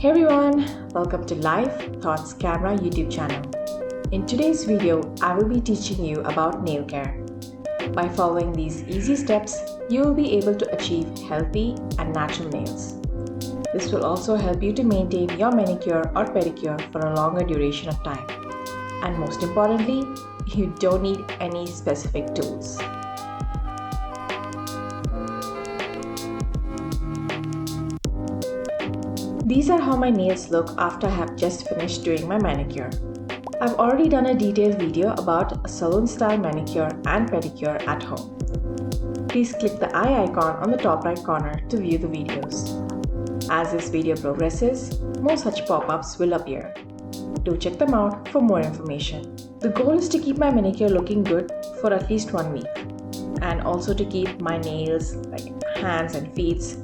Hey everyone, welcome to LifeThoughtsCamera YouTube channel. In today's video, I will be teaching you about nail care. By following these easy steps, you will be able to achieve healthy and natural nails. This will also help you to maintain your manicure or pedicure for a longer duration of time. And most importantly, you don't need any specific tools. These are how my nails look after I have just finished doing my manicure. I've already done a detailed video about a salon-style manicure and pedicure at home. Please click the eye icon on the top right corner to view the videos. As this video progresses, more such pop-ups will appear. Do check them out for more information. The goal is to keep my manicure looking good for at least 1 week, and also to keep my nails, like hands and feet.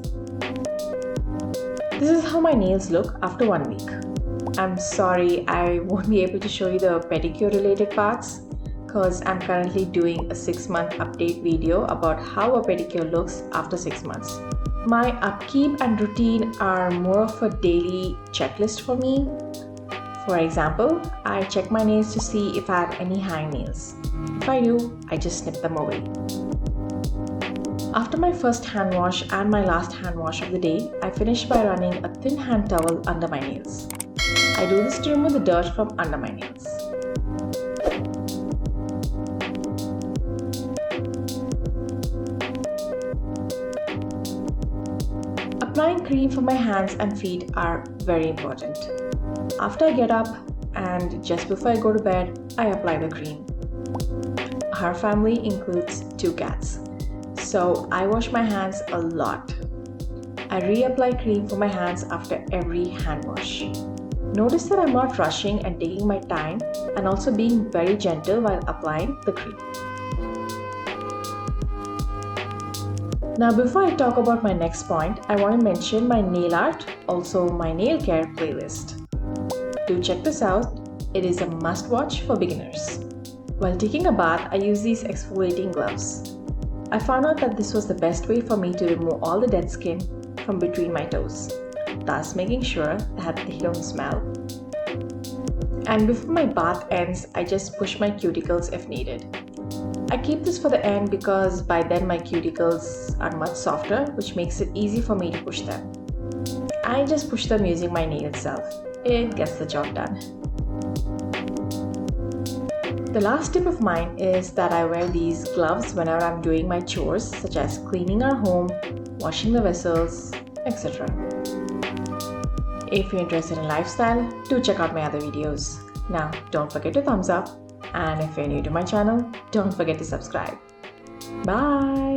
This is how my nails look after 1 week. I'm sorry I won't be able to show you the pedicure related parts because I'm currently doing a 6-month update video about how a pedicure looks after 6 months. My upkeep and routine are more of a daily checklist for me. For example, I check my nails to see if I have any hangnails. If I do, I just snip them away. After my first hand wash and my last hand wash of the day, I finish by running a thin hand towel under my nails. I do this to remove the dirt from under my nails. Applying cream for my hands and feet are very important. After I get up and just before I go to bed, I apply the cream. Our family includes 2 cats. So I wash my hands a lot. I reapply cream for my hands after every hand wash. Notice that I'm not rushing and taking my time, and also being very gentle while applying the cream. Now before I talk about my next point, I want to mention my nail art, also my nail care playlist. Do check this out. It is a must watch for beginners. While taking a bath, I use these exfoliating gloves. I found out that this was the best way for me to remove all the dead skin from between my toes, thus making sure that they don't smell. And before my bath ends, I just push my cuticles if needed. I keep this for the end because by then my cuticles are much softer, which makes it easy for me to push them. I just push them using my nail itself. It gets the job done. The last tip of mine is that I wear these gloves whenever I'm doing my chores such as cleaning our home, washing the vessels, etc. If you're interested in lifestyle, do check out my other videos. Now, don't forget to thumbs up, and if you're new to my channel, don't forget to subscribe. Bye!